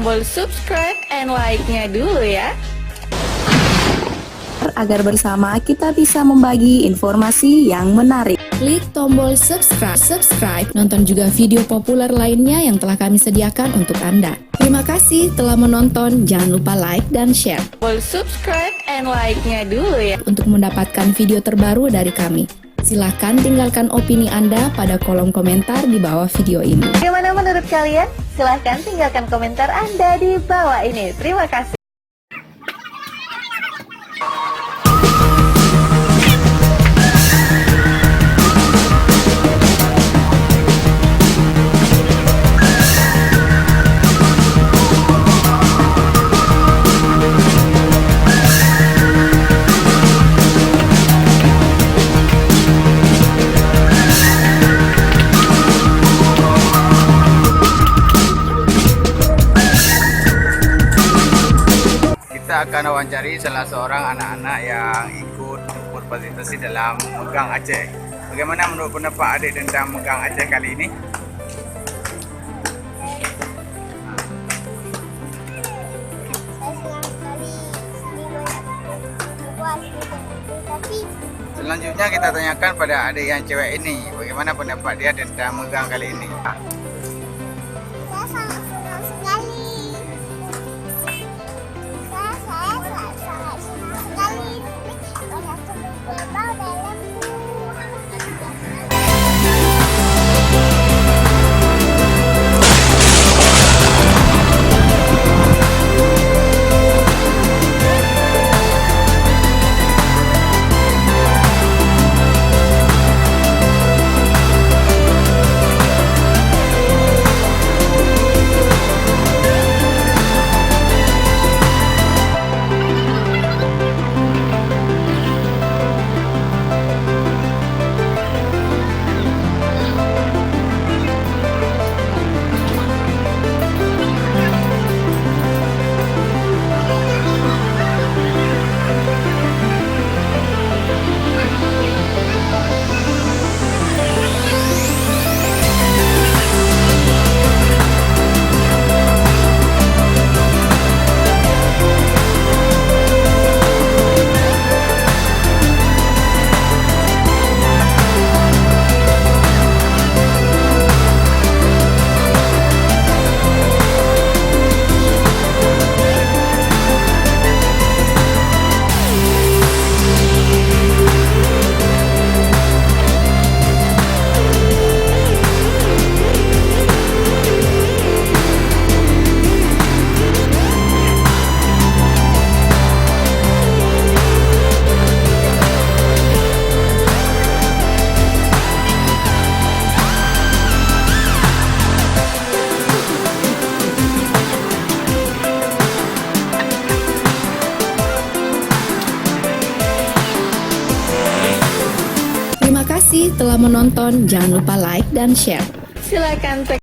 tombol subscribe and like-nya dulu ya. Agar bersama kita bisa membagi informasi yang menarik. Klik tombol subscribe, nonton juga video populer lainnya yang telah kami sediakan untuk Anda. Terima kasih telah menonton, jangan lupa like dan share Tombol subscribe and like-nya dulu ya. untuk mendapatkan video terbaru dari kami. Silahkan tinggalkan opini Anda pada kolom komentar di bawah video ini. Bagaimana menurut kalian? Silahkan tinggalkan komentar Anda di bawah ini. Terima kasih. Kita akan wawancari salah seorang anak-anak yang ikut berpartisipasi dalam Megang Aceh. Bagaimana menurut pendapat adik tentang Megang Aceh kali ini? Saya senang sekali buat tapi Selanjutnya kita tanyakan pada adik yang cewek ini, bagaimana pendapat dia tentang Megang kali ini? saya sangat senang sekali. Saya sangat senang sekali. Banyak kumpul-kumpul dalamku. Terima kasih telah menonton, jangan lupa like dan share. Silakan